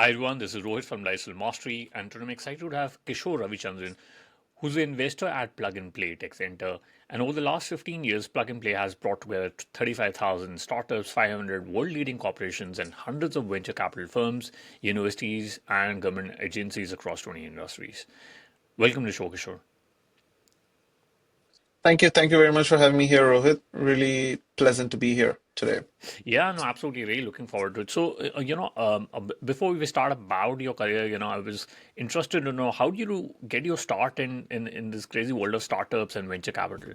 Hi everyone, this is Rohit from Lifestyle Mastery, and today I'm excited to have Kishore Ravichandran, who's an investor at Plug and Play Tech Center. And over the last 15 years, Plug and Play has brought together 35,000 startups, 500 world-leading corporations, and hundreds of venture capital firms, universities, and government agencies across 20 industries. Welcome to the show, Kishore. Thank you. Thank you very much for having me here, Rohit. Really pleasant to be here today. Yeah, no, absolutely. Really looking forward to it. So, before we start about your career, I was interested to know how did you get your start in this crazy world of startups and venture capital?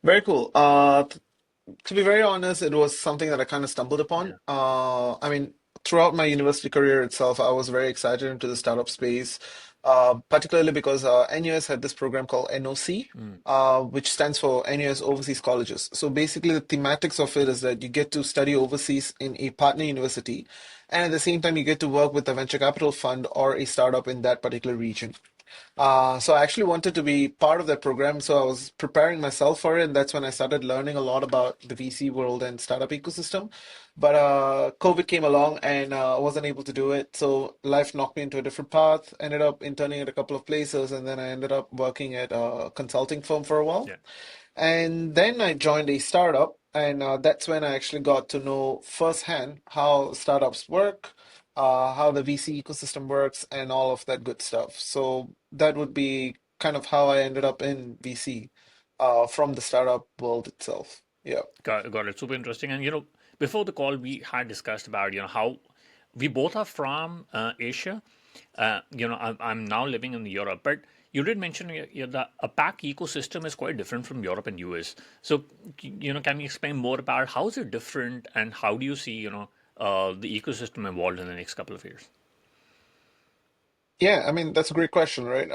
Very cool. To be very honest, it was something that I kind of stumbled upon. Yeah. Throughout my university career itself, I was very excited into the startup space, particularly because NUS had this program called NOC, Mm. which stands for NUS Overseas Colleges. So basically, the thematics of it is that you get to study overseas in a partner university, and at the same time, you get to work with a venture capital fund or a startup in that particular region. So I actually wanted to be part of that program. So I was preparing myself for it. And that's when I started learning a lot about the VC world and startup ecosystem. But COVID came along and I wasn't able to do it. So life knocked me into a different path. Ended up interning at a couple of places. And then I ended up working at a consulting firm for a while. Yeah. And then I joined a startup, and that's when I actually got to know firsthand how startups work, how the VC ecosystem works, and all of that good stuff. So that would be kind of how I ended up in VC from the startup world itself. Yeah. Got it. Super interesting. And before the call, we had discussed about how we both are from Asia. I'm now living in Europe, but you did mention the APAC ecosystem is quite different from Europe and US. So can you explain more about how is it different, and how do you see the ecosystem evolve in the next couple of years? Yeah, I mean, that's a great question, right?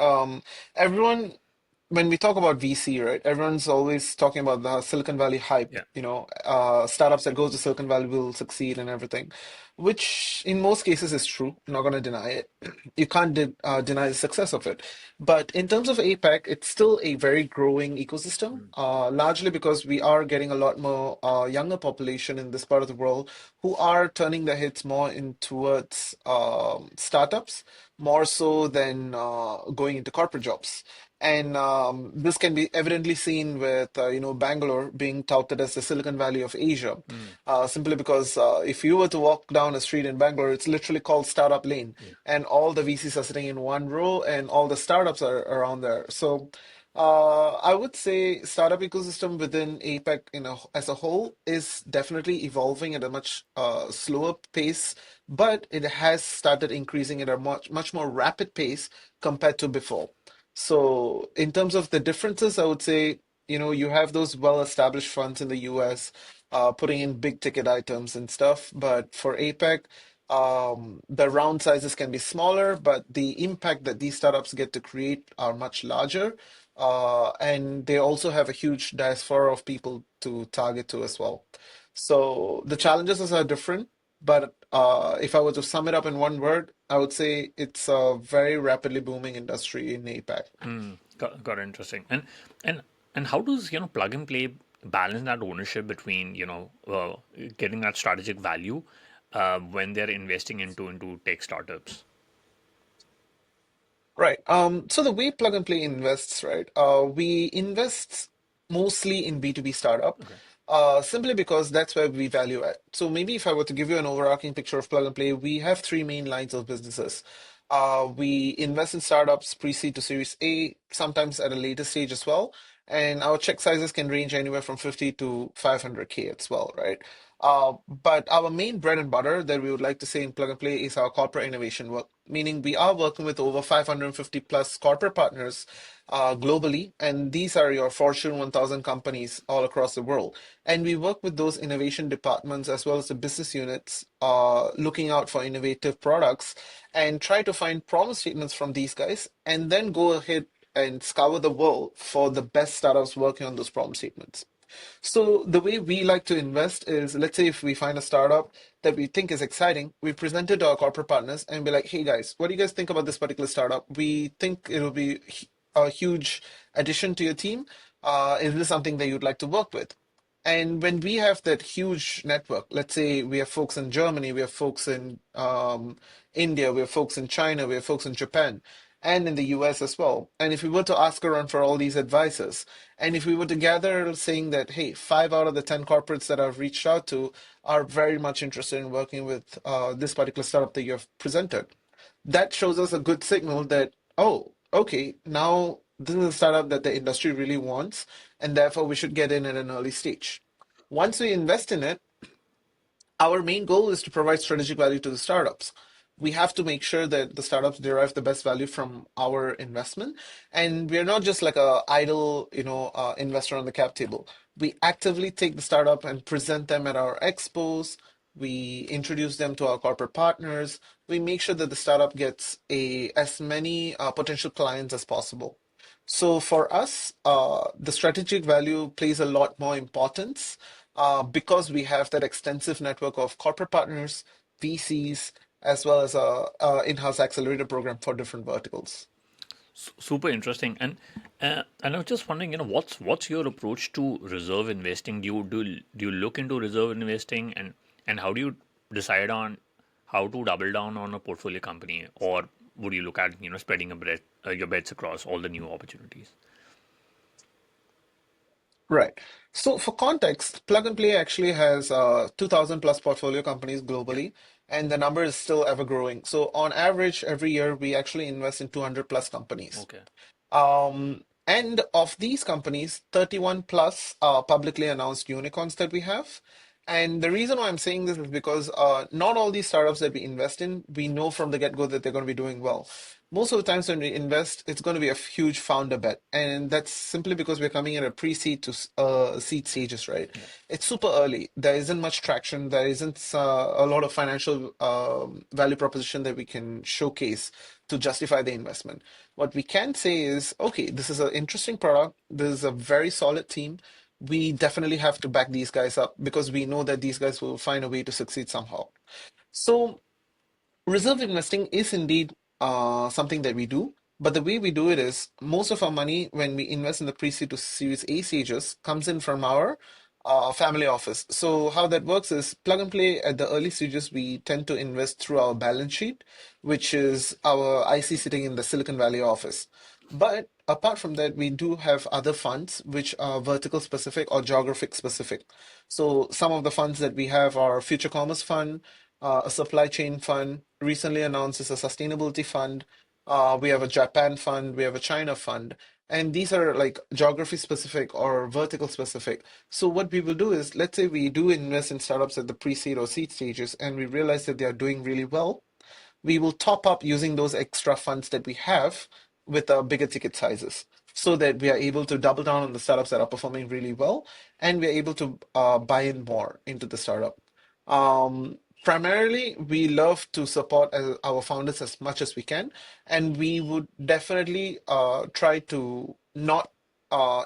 Everyone, when we talk about VC, right, everyone's always talking about the Silicon Valley hype, Yeah. startups that goes to Silicon Valley will succeed and everything, which in most cases is true. I'm not going to deny it. You can't deny the success of it. But in terms of APAC, it's still a very growing ecosystem, Mm. largely because we are getting a lot more younger population in this part of the world who are turning their heads more in towards startups more so than going into corporate jobs. And this can be evidently seen with, Bangalore being touted as the Silicon Valley of Asia, Mm. simply because if you were to walk down a street in Bangalore, it's literally called Startup Lane, Yeah. and all the VCs are sitting in one row, and all the startups are around there. So I would say startup ecosystem within APAC as a whole is definitely evolving at a much slower pace, but it has started increasing at a much more rapid pace compared to before. So in terms of the differences, I would say, you have those well-established funds in the US putting in big ticket items and stuff, but for APAC, the round sizes can be smaller, but the impact that these startups get to create are much larger. And they also have a huge diaspora of people to target to as well. So the challenges are different, but if I were to sum it up in one word, I would say it's a very rapidly booming industry in APAC. Mm. Got it. Interesting. And and how does plug and play balance that ownership between getting that strategic value when they're investing into tech startups? Right. So the way Plug and Play invests, right? We invest mostly in B2B startup, Okay. simply because that's where we value at. So maybe if I were to give you an overarching picture of Plug and Play, we have three main lines of businesses. We invest in startups pre-seed to Series A, sometimes at a later stage as well. And our check sizes can range anywhere from 50 to 500K as well, right? But our main bread and butter that we would like to say in Plug and Play is our corporate innovation work, meaning we are working with over 550 plus corporate partners globally, and these are your Fortune 1000 companies all across the world. And we work with those innovation departments as well as the business units looking out for innovative products and try to find promise statements from these guys, and then go ahead and scour the world for the best startups working on those problem statements. So the way we like to invest is, let's say if we find a startup that we think is exciting, we present it to our corporate partners and be like, hey guys, what do you guys think about this particular startup? We think it will be a huge addition to your team. Is this something that you'd like to work with? And when we have that huge network, let's say we have folks in Germany, we have folks in India, we have folks in China, we have folks in Japan, and in the US as well. And if we were to ask around for all these advisors, and if we were to gather saying that, hey, 5 out of the 10 corporates that I've reached out to are very much interested in working with this particular startup that you have presented, that shows us a good signal that, oh, okay, now this is a startup that the industry really wants, and therefore we should get in at an early stage. Once we invest in it, our main goal is to provide strategic value to the startups. We have to make sure that the startups derive the best value from our investment, and we're not just like a idle, investor on the cap table. We actively take the startup and present them at our expos. We introduce them to our corporate partners. We make sure that the startup gets a as many potential clients as possible. So for us, the strategic value plays a lot more importance because we have that extensive network of corporate partners, VCs, as well as a in-house accelerator program for different verticals. Super interesting. And I was just wondering, what's your approach to reserve investing? Do you look into reserve investing, and how do you decide on how to double down on a portfolio company, or would you look at spreading your bets across all the new opportunities? Right. So for context, Plug and Play actually has 2,000 plus portfolio companies Yeah. globally, and the number is still ever growing. So on average, every year we actually invest in 200 plus companies. Okay. And of these companies, 31 plus are publicly announced unicorns that we have. And the reason why I'm saying this is because not all these startups that we invest in, we know from the get-go that they're going to be doing well. Most of the times when we invest, it's going to be a huge founder bet. And that's simply because we're coming in a pre-seed to seed stages, right? Yeah. It's super early. There isn't much traction. There isn't a lot of financial value proposition that we can showcase to justify the investment. What we can say is, okay, this is an interesting product. This is a very solid team. We definitely have to back these guys up because we know that these guys will find a way to succeed somehow. So reserve investing is indeed something that we do, but the way we do it is most of our money when we invest in the pre-seed to Series A stages comes in from our family office. So how that works is plug and play at the early stages, we tend to invest through our balance sheet, which is our IC sitting in the Silicon Valley office. But apart from that, we do have other funds which are vertical specific or geographic specific. So some of the funds that we have are Future Commerce Fund, a supply chain fund, recently announced is a sustainability fund. We have a Japan fund, we have a China fund, and these are like geography specific or vertical specific. So what we will do is, let's say we do invest in startups at the pre-seed or seed stages, and we realize that they are doing really well. We will top up using those extra funds that we have with bigger ticket sizes so that we are able to double down on the startups that are performing really well and we're able to buy in more into the startup. Primarily, we love to support our founders as much as we can, and we would definitely try to not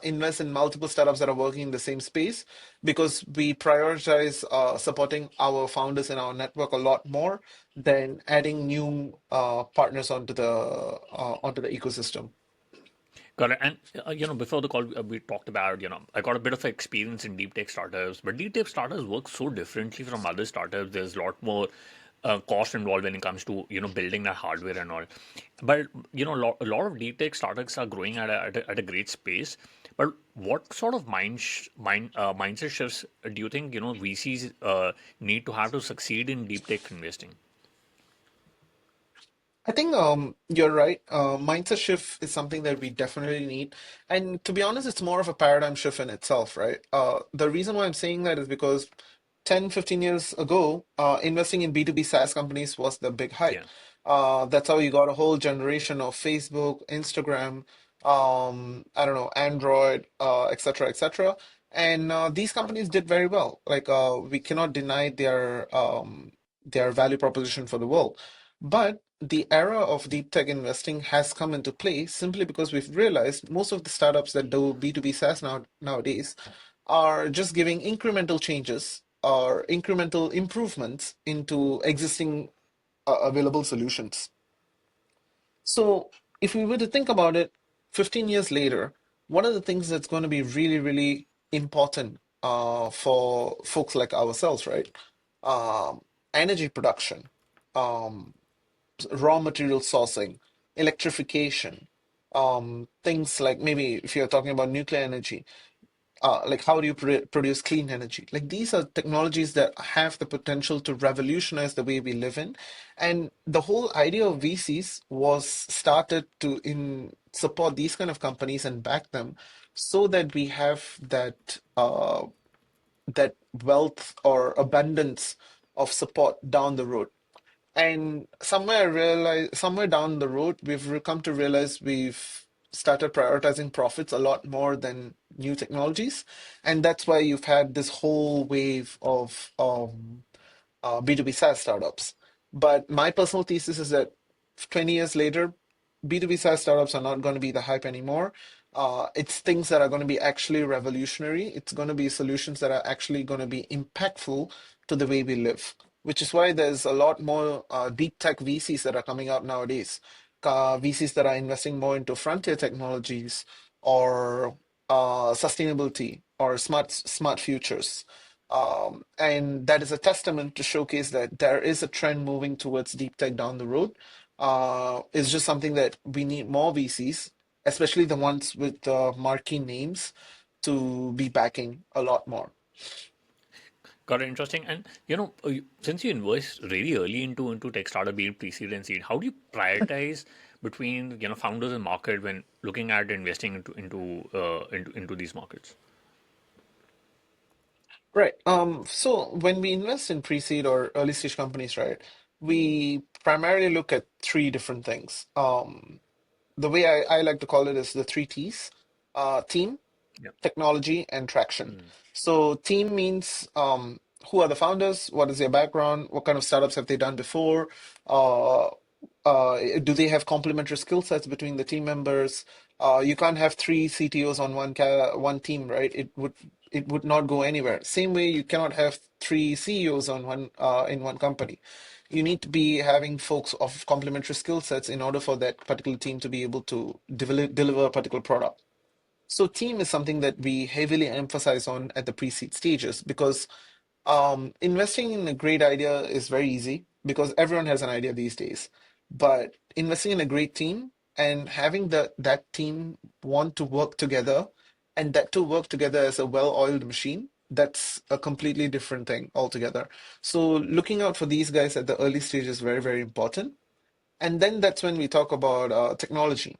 invest in multiple startups that are working in the same space because we prioritize supporting our founders in our network a lot more than adding new partners onto the ecosystem. Got it. And before the call, we talked about I got a bit of experience in deep tech startups, but deep tech startups work so differently from other startups. There's a lot more cost involved when it comes to building that hardware and all. But a lot of deep tech startups are growing at a great pace. But what sort of mindset shifts do you think VCs need to have to succeed in deep tech investing? I think you're right. Mindset shift is something that we definitely need. And to be honest, it's more of a paradigm shift in itself, right? The reason why I'm saying that is because 10, 15 years ago, investing in B2B SaaS companies was the big hype. Yeah. That's how you got a whole generation of Facebook, Instagram, I don't know, Android, et cetera, et cetera. And these companies did very well. Like we cannot deny their value proposition for the world. But the era of deep tech investing has come into play simply because we've realized most of the startups that do B2B SaaS nowadays are just giving incremental changes or incremental improvements into existing available solutions. So if we were to think about it 15 years later, one of the things that's going to be really, really important for folks like ourselves, right? Um, Energy production, um, raw material sourcing, electrification, things like maybe if you're talking about nuclear energy, like how do you produce clean energy? Like these are technologies that have the potential to revolutionize the way we live in. And the whole idea of VCs was started to in support these kind of companies and back them so that we have that wealth or abundance of support down the road. And somewhere down the road, come to realize we've started prioritizing profits a lot more than new technologies. And that's why you've had this whole wave of B2B SaaS startups. But my personal thesis is that 20 years later, B2B SaaS startups are not going to be the hype anymore. It's things that are going to be actually revolutionary. It's going to be solutions that are actually going to be impactful to the way we live, which is why there's a lot more deep tech VCs that are coming out nowadays. VCs that are investing more into frontier technologies or sustainability or smart futures. And that is a testament to showcase that there is a trend moving towards deep tech down the road. It's just something that we need more VCs, especially the ones with marquee names, to be backing a lot more. Got it, interesting. And since you invest really early into tech startup, be it pre-seed and seed, how do you prioritize between founders and market when looking at investing into these markets? Right. So when we invest in pre-seed or early stage companies, right, we primarily look at three different things. The way I like to call it is the three T's: team, Yeah. technology, and traction. So team means who are the founders? What is their background? What kind of startups have they done before? Uh, do they have complementary skill sets between the team members? You can't have three CTOs on one team, right? It would not go anywhere. Same way, you cannot have three CEOs on one in one company. You need to be having folks of complementary skill sets in order for that particular team to be able to deliver a particular product. So team is something that we heavily emphasize on at the pre-seed stages because investing in a great idea is very easy because everyone has an idea these days. But investing in a great team and having that team want to work together and that to work together as a well-oiled machine, that's a completely different thing altogether. So looking out for these guys at the early stage is very, very important. And then that's when we talk about technology.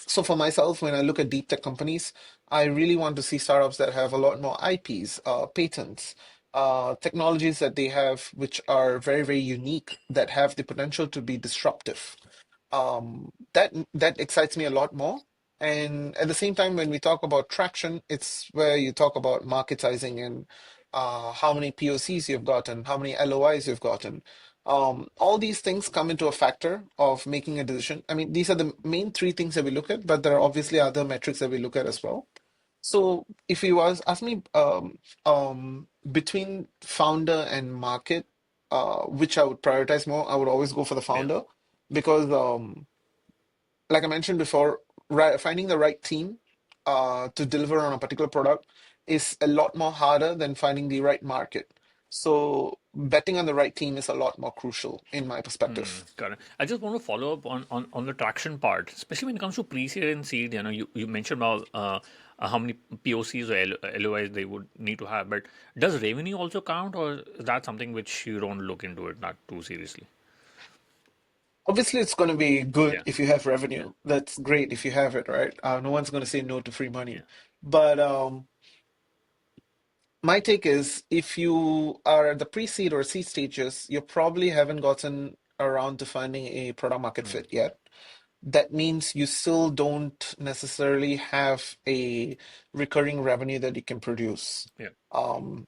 So for myself, when I look at deep tech companies, I really want to see startups that have a lot more IPs, patents, technologies that they have which are very, very unique that have the potential to be disruptive. That excites me a lot more. And at the same time, when we talk about traction, it's where you talk about marketizing and how many POCs you've gotten, how many LOIs you've gotten. All these things come into a factor of making a decision. I mean, these are the main three things that we look at, but there are obviously other metrics that we look at as well. So if you ask me between founder and market, which I would prioritize more, I would always go for the Yeah. founder because like I mentioned before, finding the right team to deliver on a particular product is a lot more harder than finding the right market. So betting on the right team is a lot more crucial in my perspective. Got it. I just want to follow up on the traction part, especially when it comes to pre-seed and seed. You mentioned about how many POCs or LOIs they would need to have, but does revenue also count, or is that something which you don't look into it not too seriously? Obviously, it's going to be good Yeah. if you have Yeah. revenue. That's great if you have it, right? No one's going to say no to free Yeah. money. But my take is if you are at the pre-seed or seed stages, you probably haven't gotten around to finding a product market fit yet. That means you still don't necessarily have a recurring revenue that you can produce. Yeah. Um,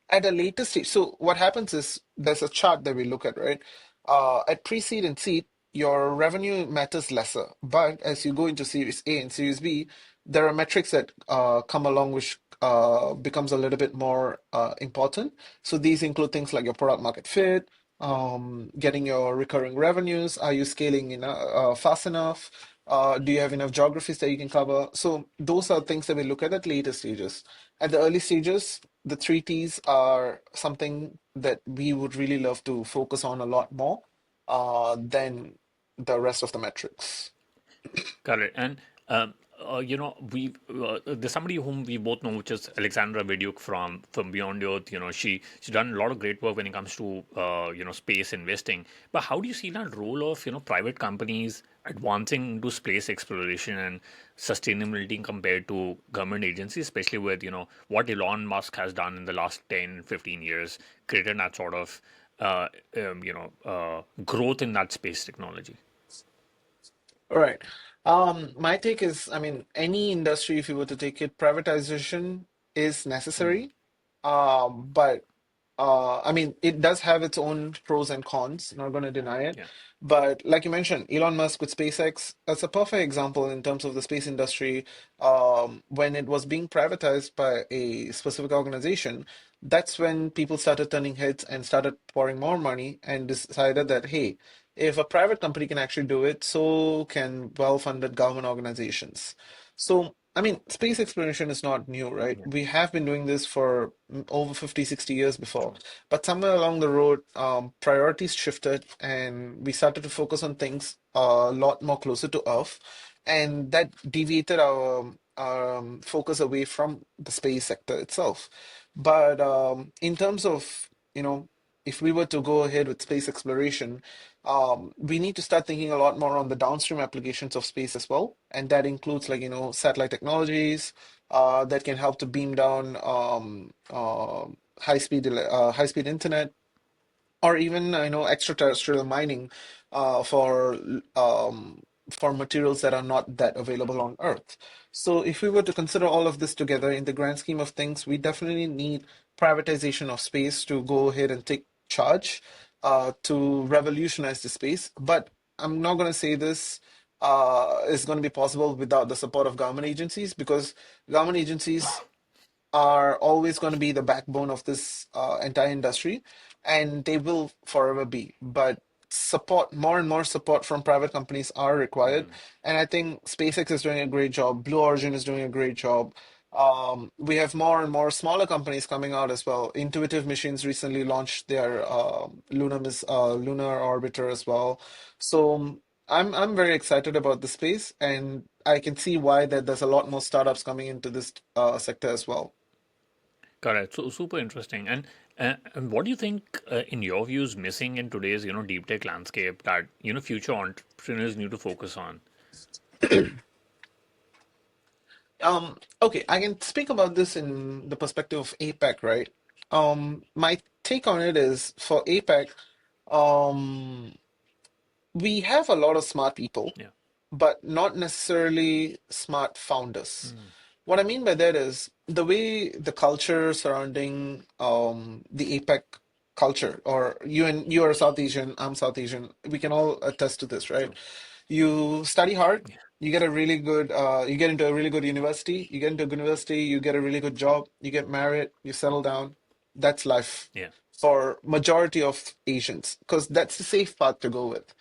at a later stage. So what happens is there's a chart that we look at, right? At pre-seed and seed, your revenue matters lesser. But as you go into Series A and Series B, there are metrics that come along which becomes a little bit more important. So these include things like your product market fit, getting your recurring revenues. Are you scaling fast enough? Do you have enough geographies that you can cover? So those are things that we look at later stages. At the early stages, the three T's are something that we would really love to focus on a lot more than the rest of the metrics. Correct. And we there's somebody whom we both know, which is Alexandra Viduk from Beyond Earth. She's done a lot of great work when it comes to space investing. But how do you see that role of private companies advancing into space exploration and sustainability compared to government agencies, especially with what Elon Musk has done in the last 10, 15 years, created that sort of growth in that space technology. All right. My take is, I mean, any industry, if you were to take it, privatization is Mm, necessary. But I mean, it does have its own pros and cons, not going to deny it. yeah. But like you mentioned, Elon Musk with SpaceX, that's a perfect example in terms of the space industry. When it was being privatized by a specific organization, that's when people started turning heads and started pouring more money and decided that, hey, if a private company can actually do it, so can well-funded government organizations. So, I mean, space exploration is not new, right? Yeah. We have been doing this for over 50, 60 years before. True. But somewhere along the road, priorities shifted and we started to focus on things a lot more closer to Earth. And that deviated our focus away from the space sector itself. But in terms of, if we were to go ahead with space exploration, we need to start thinking a lot more on the downstream applications of space as well. And that includes like, satellite technologies that can help to beam down high speed internet, or even extraterrestrial mining for materials that are not that available on Earth. So if we were to consider all of this together in the grand scheme of things, we definitely need privatization of space to go ahead and take charge to revolutionize the space. But I'm not going to say this is going to be possible without the support of government agencies, because government agencies are always going to be the backbone of this entire industry, and they will forever be. But support, more and more support from private companies are required, Mm, and I think SpaceX is doing a great job. Blue Origin is doing a great job. We have more and more smaller companies coming out as well. Intuitive Machines recently launched their lunar orbiter as well. So I'm very excited about the space, and I can see why that there's a lot more startups coming into this sector as well. correct. So super interesting. And what do you think, in your view, is missing in today's deep tech landscape that future entrepreneurs need to focus on? Okay, I can speak about this in the perspective of APAC, right? My take on it is for APAC, um, we have a lot of smart people, Yeah. but not necessarily smart founders. Mm, What I mean by that is the way the culture surrounding the APAC culture, or you are South Asian, I'm South Asian, we can all attest to this, right? true. You study hard, Yeah. you get into a really good university, you get a really good job, you get married, you settle down. That's life Yeah. for majority of Asians, because that's the safe path to go with.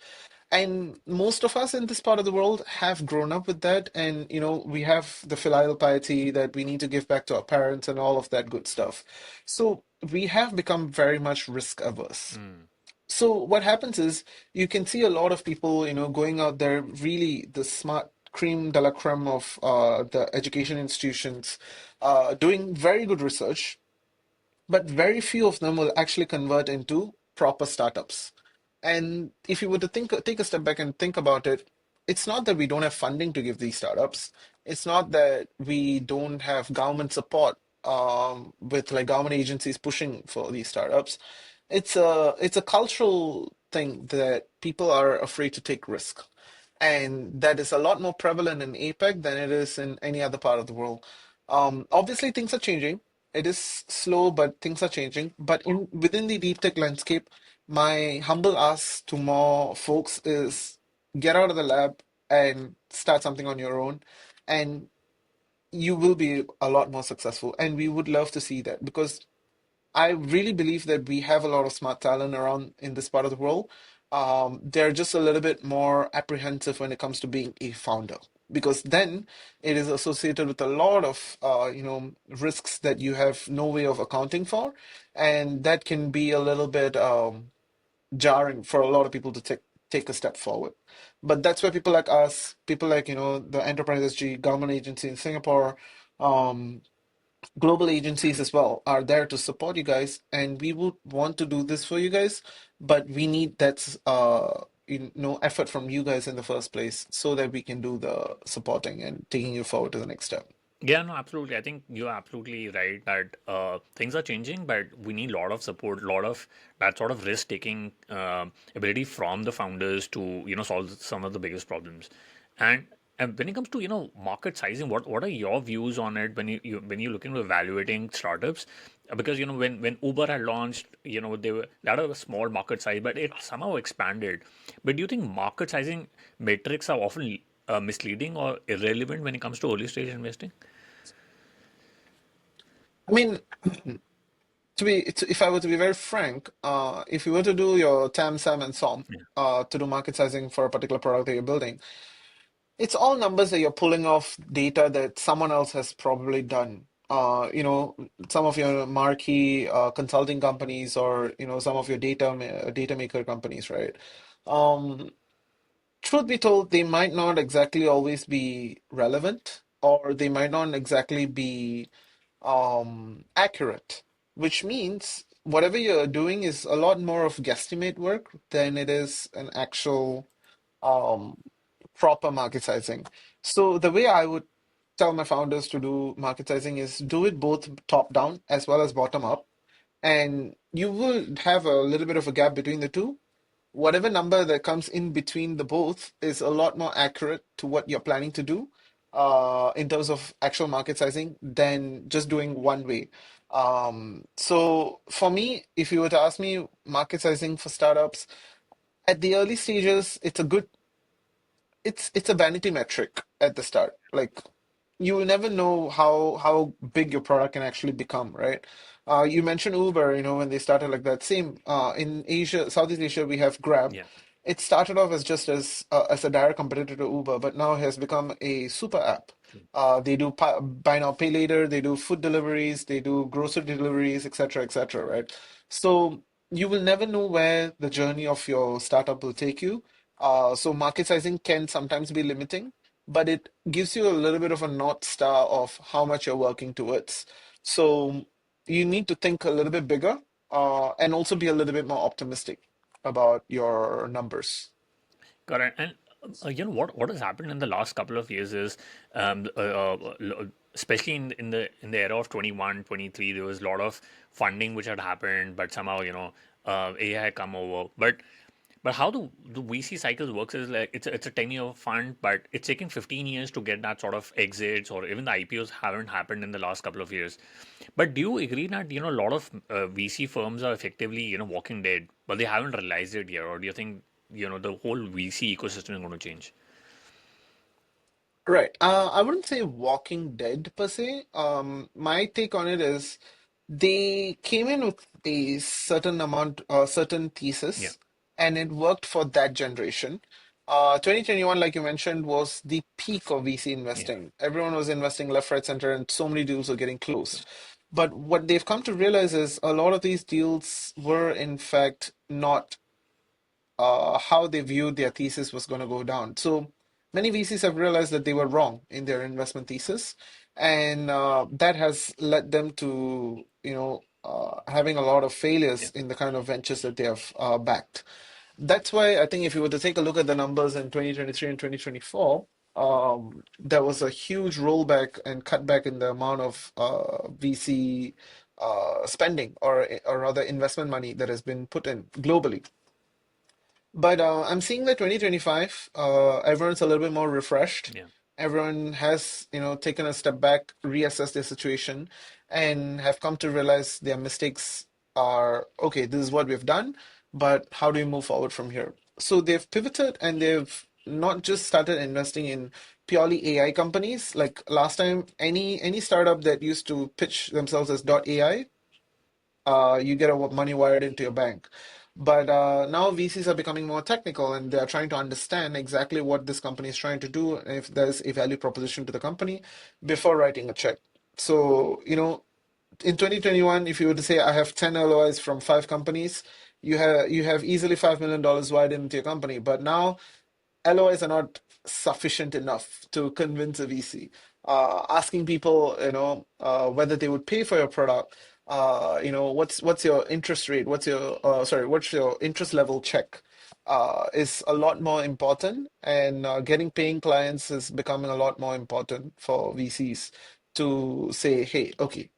And most of us in this part of the world have grown up with that. And, we have the filial piety that we need to give back to our parents and all of that good stuff. So we have become very much risk averse. Mm, So what happens is you can see a lot of people, going out there, really the smart cream de la creme of the education institutions, doing very good research, but very few of them will actually convert into proper startups. And if you were to take a step back and think about it, it's not that we don't have funding to give these startups. It's not that we don't have government support with like government agencies pushing for these startups. It's a cultural thing that people are afraid to take risk. And that is a lot more prevalent in APEC than it is in any other part of the world. Obviously, things are changing. It is slow, but things are changing. But within the deep tech landscape, my humble ask to more folks is get out of the lab and start something on your own, and you will be a lot more successful. And we would love to see that, because I really believe that we have a lot of smart talent around in this part of the world. They're just a little bit more apprehensive when it comes to being a founder. because then it is associated with a lot of risks that you have no way of accounting for, and that can be a little bit jarring for a lot of people to take a step forward. But that's where people like us, people like the Enterprise SG government agency in Singapore, um, global agencies as well are there to support you guys, and we would want to do this for you guys, but we need that effort from you guys in the first place so that we can do the supporting and taking you forward to the next step. Yeah, no, absolutely. I think you're absolutely right that things are changing, but we need a lot of support, a lot of that sort of risk-taking ability from the founders to solve some of the biggest problems. And when it comes to market sizing, what are your views on it when when you look into evaluating startups? Because when Uber had launched, they had a small market size, but it somehow expanded. But do you think market sizing metrics are often misleading or irrelevant when it comes to early stage investing? I mean, if I were to be very frank, if you were to do your TAM, SAM, and SOM, Yeah. to do market sizing for a particular product that you're building, it's all numbers that you're pulling off data that someone else has probably done. Some of your marquee consulting companies, or some of your data maker companies, right? Um, Truth be told, they might not exactly always be relevant, or they might not exactly be accurate, which means whatever you're doing is a lot more of guesstimate work than it is an actual um, proper market sizing. So the way I would tell my founders to do market sizing is do it both top down as well as bottom up, and you will have a little bit of a gap between the two. Whatever number that comes in between the both is a lot more accurate to what you're planning to do in terms of actual market sizing than just doing one way. So for me, if you were to ask me market sizing for startups at the early stages, it's a vanity metric at the start. Like, you will never know how big your product can actually become, right? You mentioned Uber, when they started like that. Same in Asia, Southeast Asia, we have Grab. Yeah. It started off as just as a direct competitor to Uber, but now has become a super app. They do buy now, pay later. They do food deliveries. They do grocery deliveries, etc., etc. Right? So you will never know where the journey of your startup will take you. So market sizing can sometimes be limiting, but it gives you a little bit of a north star of how much you're working towards. So you need to think a little bit bigger, and also be a little bit more optimistic about your numbers. Correct. And what has happened in the last couple of years is, especially in the era of 21, 23, there was a lot of funding which had happened, but somehow AI had come over. But how the VC cycles works is like it's a 10-year fund, but it's taking 15 years to get that sort of exits, or even the IPOs haven't happened in the last couple of years. But do you agree that a lot of VC firms are effectively walking dead, but they haven't realized it yet, or do you think the whole VC ecosystem is going to change? Right. I wouldn't say Walking Dead per se. My take on it is they came in with a certain amount, certain Yeah, thesis, and it worked for that generation. 2021, like you mentioned, was the peak of VC yeah, investing. Everyone was investing left, right, center, and so many deals were getting closed. But what they've come to realize is a lot of these deals were, in fact, not how they viewed their thesis was going to go down. So many VCs have realized that they were wrong in their investment thesis, and that has led them to, having a lot of yeah. failures in the kind of ventures that they have backed. That's why I think if you were to take a look at the numbers in 2023 and 2024, there was a huge rollback and cutback in the amount of VC spending, or rather investment money that has been put in globally. But I'm seeing that 2025, everyone's a little bit more refreshed. Yeah. Everyone has, taken a step back, reassessed their situation, and have come to realize their mistakes are okay. This is what we've done, but how do we move forward from here? So they've pivoted, and they've not just started investing in purely AI companies. Like last time, any startup that used to pitch themselves as .ai, you get a money wired into your bank. But now VCs are becoming more technical and they are trying to understand exactly what this company is trying to do and if there's a value proposition to the company before writing a check. So, in 2021, if you were to say I have 10 LOIs from five companies, you have easily $5 million wired into your company. But now LOIs are not sufficient enough to convince a VC. Asking people, whether they would pay for your product. What's your interest rate? What's your interest level check? Is a lot more important, and getting paying clients is becoming a lot more important for VCs to say, hey, okay,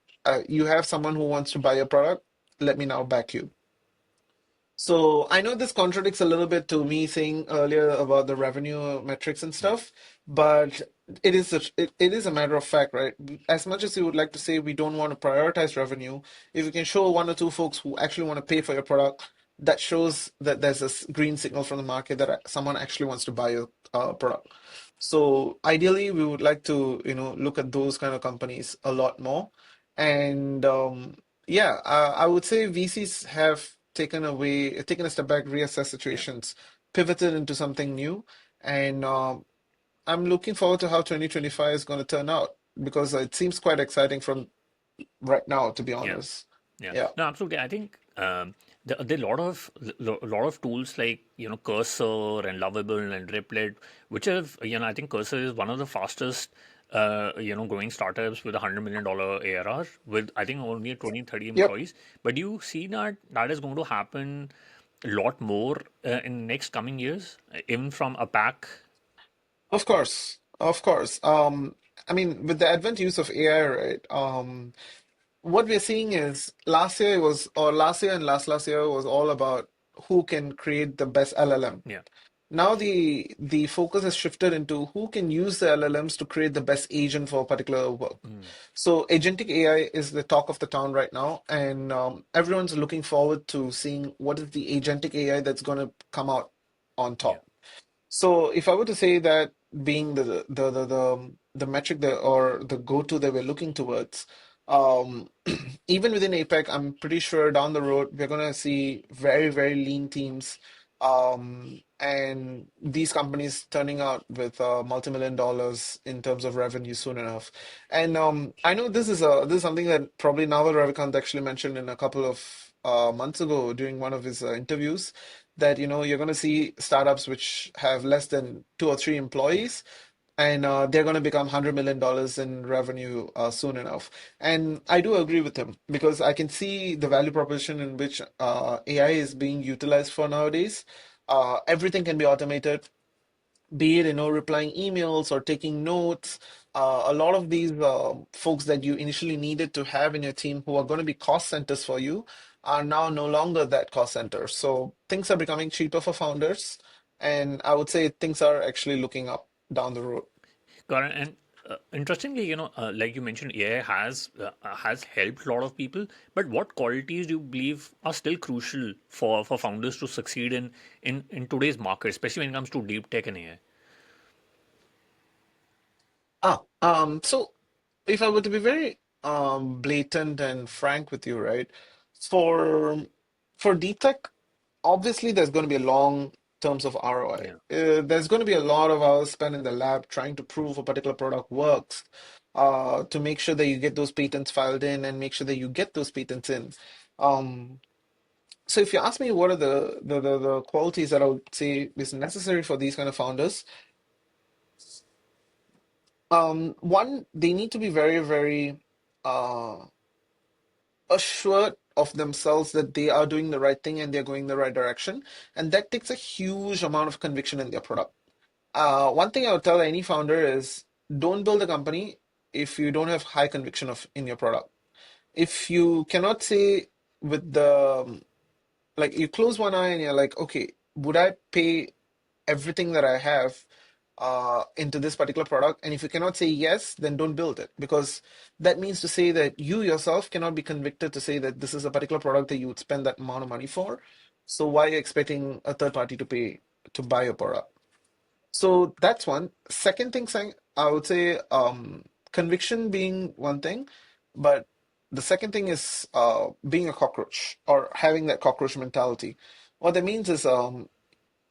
you have someone who wants to buy your product. Let me now back you. So I know this contradicts a little bit to me saying earlier about the revenue metrics and Yeah. stuff, but it is a matter of fact, right? As much as you would like to say we don't want to prioritize revenue, if you can show one or two folks who actually want to pay for your product, that shows that there's a green signal from the market that someone actually wants to buy your product. So ideally, we would like to, look at those kind of companies a lot more. And yeah, I would say VCs have taken a step back, reassessed Yeah. situations, pivoted into something new, and I'm looking forward to how 2025 is going to turn out because it seems quite exciting from right now, to be Yeah. honest. Yeah, Yeah, no, absolutely. I think there are a lot of tools like Cursor and Lovable and Replit, which have I think Cursor is one of the fastest growing startups with $100 million ARR with I think only 20-30 yep, employees. But do you see that is going to happen a lot more in next coming years, even from APAC? of course, of course. I mean, with the advent use of AI, right? What we're seeing is last year and last year was all about who can create the best LLM. Yeah. Now the focus has shifted into who can use the LLMs to create the best agent for a particular work. Mm, So agentic AI is the talk of the town right now, and everyone's looking forward to seeing what is the agentic AI that's going to come out on yeah. top. So if I were to say that being the metric that or the go-to that we're looking towards, even within APEC, I'm pretty sure down the road we're gonna see very, very lean teams, and these companies turning out with multi-million dollars in terms of revenue soon enough. And I know this is something that probably Naval Ravikant actually mentioned in a couple of months ago during one of his interviews that you're going to see startups which have less than two or three Yeah. employees and they're going to become $100 million in revenue soon enough. And I do agree with him because I can see the value proposition in which AI is being utilized for nowadays. Everything can be automated, be it replying emails or taking notes. A lot of these folks that you initially needed to have in your team who are going to be cost centers for you are now no longer that cost center. So things are becoming cheaper for founders, and I would say things are actually looking up down the road. Got it. And interestingly, like you mentioned, AI has helped a lot of people. But what qualities do you believe are still crucial for founders to succeed in today's market, especially when it comes to deep tech and AI? So if I were to be very blatant and frank with you, right? For for deep tech, obviously there's going to be a long terms of ROI. Yeah. There's going to be a lot of hours spent in the lab trying to prove a particular product works, to make sure that you get those patents filed in and make sure that you get those patents in. Um, so if you ask me what are the qualities that I would say is necessary for these kind of founders, one, they need to be very, very uh, assured of themselves that they are doing the right thing and they're going the right direction. And that takes a huge amount of conviction in their product. One thing I would tell any founder is don't build a company if you don't have high conviction of in your product. If you cannot say with the like you close one eye and you're like, okay, would I pay everything that I have into this particular product? And if you cannot say yes, then don't build it because that means to say that you yourself cannot be convicted to say that this is a particular product that you would spend that amount of money for. So why are you expecting a third party to pay to buy your product? So that's one. Second thing, I would say conviction being one thing, but the second thing is being a cockroach or having that cockroach mentality. What that means is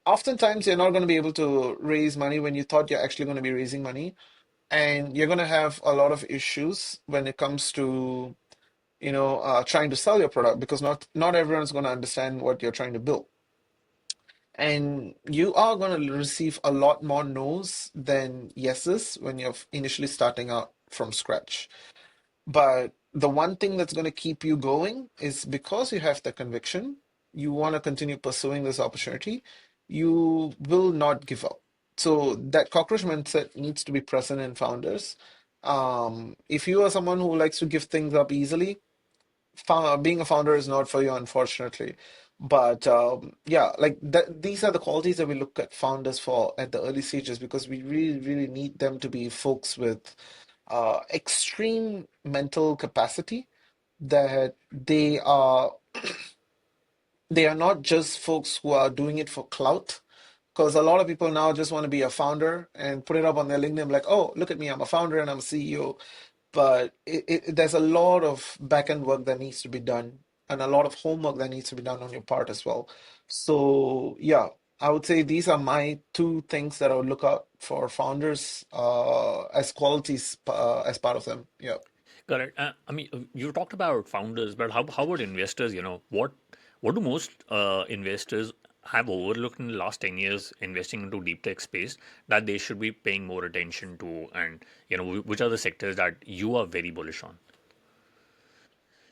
oftentimes you're not going to be able to raise money when you thought you're actually going to be raising money, and you're going to have a lot of issues when it comes to trying to sell your product because not everyone's going to understand what you're trying to build. And you are going to receive a lot more no's than yeses when you're initially starting out from scratch. But the one thing that's going to keep you going is because you have the conviction, you want to continue pursuing this opportunity, you will not give up. So that cockroach mindset needs to be present in founders. If you are someone who likes to give things up easily, being a founder is not for you, unfortunately. But yeah, like that, these are the qualities that we look at founders for at the early stages because we really, really need them to be folks with extreme mental capacity that they are not just folks who are doing it for clout. Because a lot of people now just want to be a founder and put it up on their LinkedIn, like, oh, look at me, I'm a founder and I'm a CEO. But there's a lot of back end work that needs to be done and a lot of homework that needs to be done on your part as well. So, yeah, I would say these are my two things that I would look out for founders as qualities as part of them. Yeah. Got it. I mean, you talked about founders, but how about investors? What do most investors have overlooked in the last 10 years investing into deep tech space that they should be paying more attention to, and which are the sectors that you are very bullish on?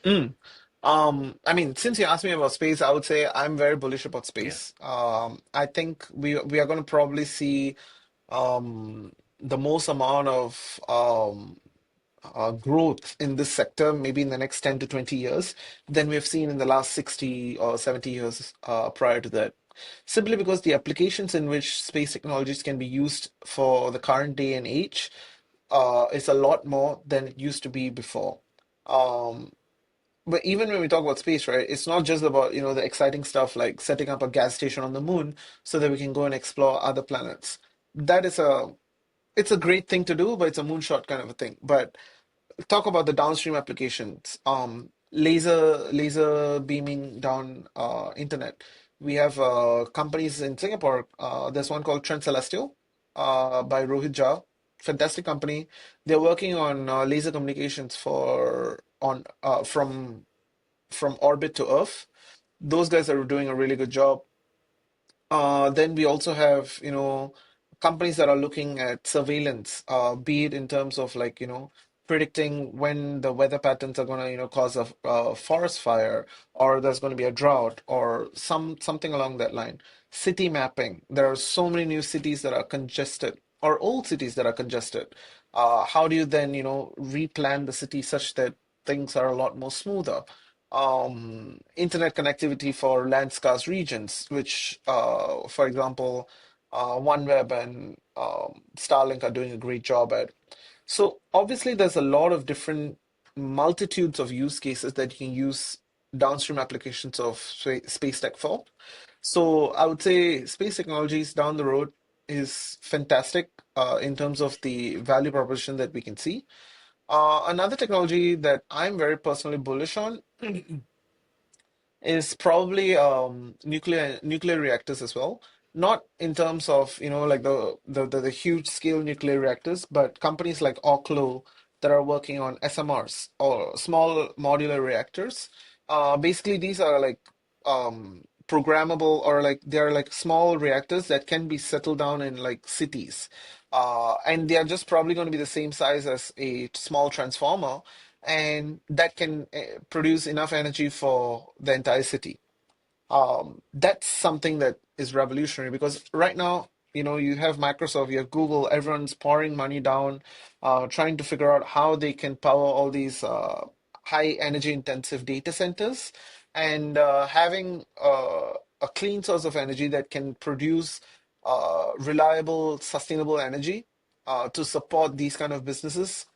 Mm. I mean, since you asked me about space, I would say I'm very bullish about Yeah, space. I think we are going to probably see the most amount of growth in this sector maybe in the next 10 to 20 years than we've seen in the last 60 or 70 years prior to that. Simply because the applications in which space technologies can be used for the current day and age is a lot more than it used to be before. Um, but even when we talk about space, right, it's not just about, the exciting stuff like setting up a gas station on the moon so that we can go and explore other planets. That is it's a great thing to do, but it's a moonshot kind of a thing. But talk about the downstream applications. Laser beaming down internet. We have companies in Singapore. There's one called Trend Celestial by Rohit Jha. Fantastic company. They're working on laser communications for on from orbit to Earth. Those guys are doing a really good job. Then we also have, companies that are looking at surveillance, be it in terms of like, predicting when the weather patterns are going to, cause a forest fire, or there's going to be a drought, or something along that line. City mapping. There are so many new cities that are congested, or old cities that are congested. How do you then, replan the city such that things are a lot more smoother? Internet connectivity for land scarce regions, which, for example, OneWeb and Starlink are doing a great job at. So obviously, there's a lot of different multitudes of use cases that you can use downstream applications of space tech for. So I would say space technologies down the road is fantastic in terms of the value proposition that we can see. Another technology that I'm very personally bullish on is probably nuclear reactors as well. Not in terms of, like the huge scale nuclear reactors, but companies like Oklo that are working on SMRs or small modular reactors. Basically, these are like programmable or like they're like small reactors that can be settled down in like cities. And they are just probably going to be the same size as a small transformer, and that can produce enough energy for the entire city. That's something that is revolutionary because right now, you have Microsoft, you have Google, everyone's pouring money down, trying to figure out how they can power all these high energy intensive data centers and having a clean source of energy that can produce reliable, sustainable energy to support these kind of businesses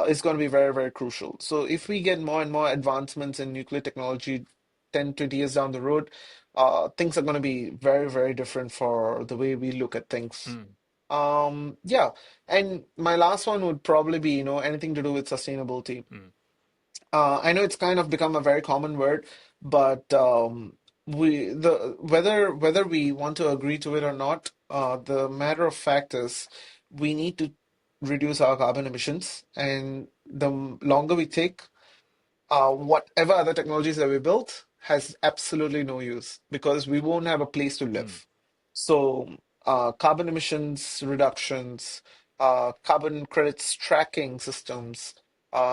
is going to be very, very crucial. So if we get more and more advancements in nuclear technology 10, 20 years down the road, things are going to be very, very different for the way we look at things. mm, Yeah. And my last one would probably be, anything to do with sustainability. mm, I know it's kind of become a very common word, but whether we want to agree to it or not, the matter of fact is we need to reduce our carbon emissions, and the longer we take, whatever other technologies that we built has absolutely no use because we won't have a place to Mm, live. So, carbon emissions reductions, carbon credits tracking systems,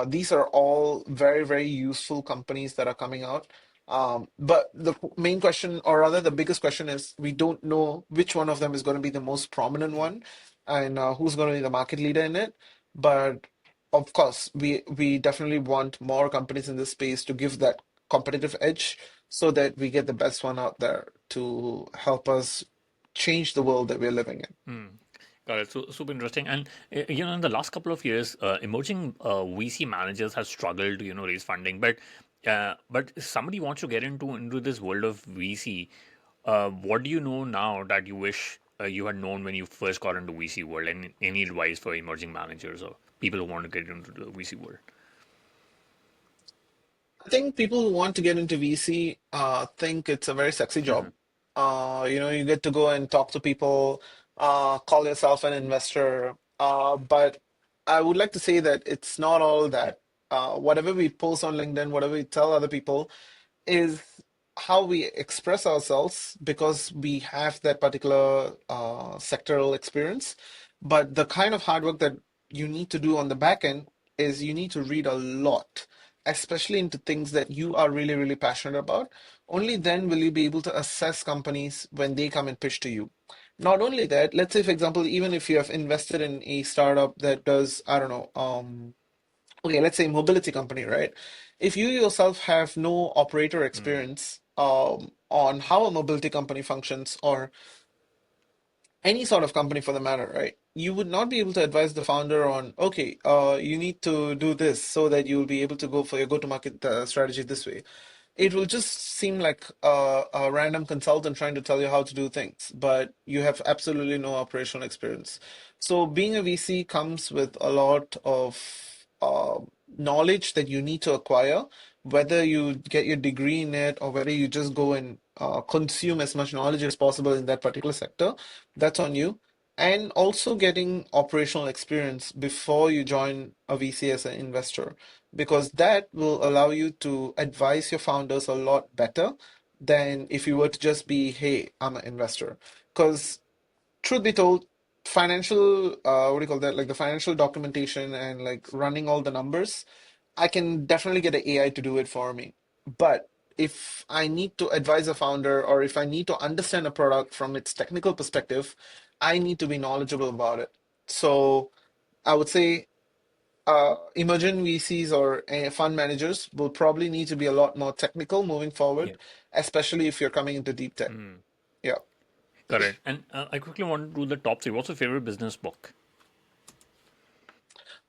these are all very, very useful companies that are coming out. But the main question, or rather the biggest question, is we don't know which one of them is going to be the most prominent mm. one and who's going to be the market leader in it. But of course, we definitely want more companies in this space to give that competitive edge so that we get the best one out there to help us change the world that we're living in. Mm. Got it. So super interesting. And in the last couple of years, emerging VC managers have struggled to raise funding. But if somebody wants to get into this world of VC, what do you know now that you wish you had known when you first got into VC world? And any advice for emerging managers or people who want to get into the VC world? I think people who want to get into VC think it's a very sexy job. You get to go and talk to people, call yourself an investor. But I would like to say that it's not all that. Whatever we post on LinkedIn, whatever we tell other people, is how we express ourselves because we have that particular sectoral experience. But the kind of hard work that you need to do on the back end is you need to read a lot, especially into things that you are really, really passionate about. Only then will you be able to assess companies when they come and pitch to you. Not only that, let's say, for example, even if you have invested in a startup that does, I don't know, okay, let's say mobility company, right? If you yourself have no operator Mm, experience on how a mobility company functions or any sort of company for the matter, right? You would not be able to advise the founder on, okay, you need to do this so that you'll be able to go for your go-to-market strategy this way. It will just seem like a random consultant trying to tell you how to do things, but you have absolutely no operational experience. So being a VC comes with a lot of knowledge that you need to acquire, whether you get your degree in it or whether you just go and consume as much knowledge as possible in that particular sector. That's on you. And also getting operational experience before you join a VC as an investor, because that will allow you to advise your founders a lot better than if you were to just be, hey, I'm an investor. Because truth be told, financial, what do you call that? Like the financial documentation and like running all the numbers, I can definitely get the AI to do it for me. But if I need to advise a founder or if I need to understand a product from its technical perspective, I need to be knowledgeable about it. So I would say emerging VCs or fund managers will probably need to be a lot more technical moving yeah. forward, especially if you're coming into deep tech. Mm, Yeah. got it. And I quickly want to do the top three. What's your favorite business book?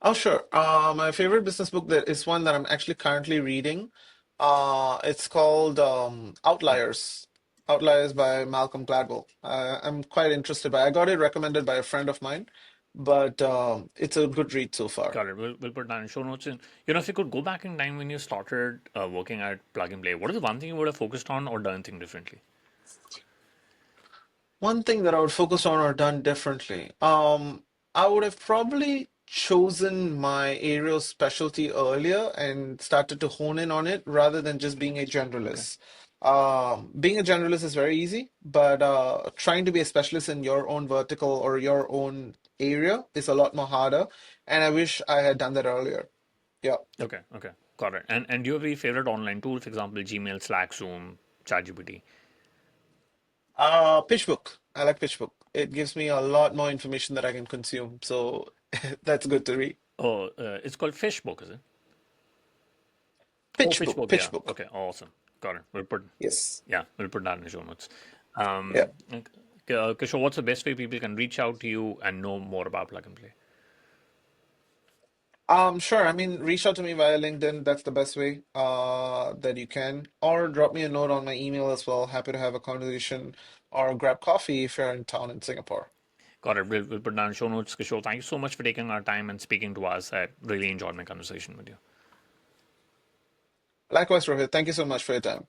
Oh, sure. My favorite business book that is one that I'm actually currently reading. It's called Mm, Outliers. Outliers by Malcolm Gladwell. I'm quite interested by. I got it recommended by a friend of mine, but it's a good read so far. got it. We'll put that in show notes. And if you could go back in time when you started working at Plug and Play, what is the one thing you would have focused on or done thing differently? One thing that I would focus on or done differently. I would have probably chosen my area of specialty earlier and started to hone in on it rather than just being a Okay. generalist. Being a generalist is very easy, but trying to be a specialist in your own vertical or your own area is a lot more harder. And I wish I had done that earlier. Yeah. Okay. Okay. Got it. And do you have a favorite online tool, for example, Gmail, Slack, Zoom, ChatGPT? PitchBook. I like PitchBook. It gives me a lot more information that I can consume. So that's good to read. Oh, it's called Fishbook, is it? Oh, PitchBook. PitchBook. Yeah. PitchBook. Okay. Awesome. Got it. Yes. We'll put that in the show notes. Yeah. Kishore, what's the best way people can reach out to you and know more about Plug and Play? Sure. I mean, reach out to me via LinkedIn. That's the best way that you can. Or drop me a note on my email as well. Happy to have a conversation or grab coffee if you're in town in Singapore. Got it. We'll put down show notes. Kishore, thank you so much for taking our time and speaking to us. I really enjoyed my conversation with you. Likewise, Rohit. Thank you so much for your time.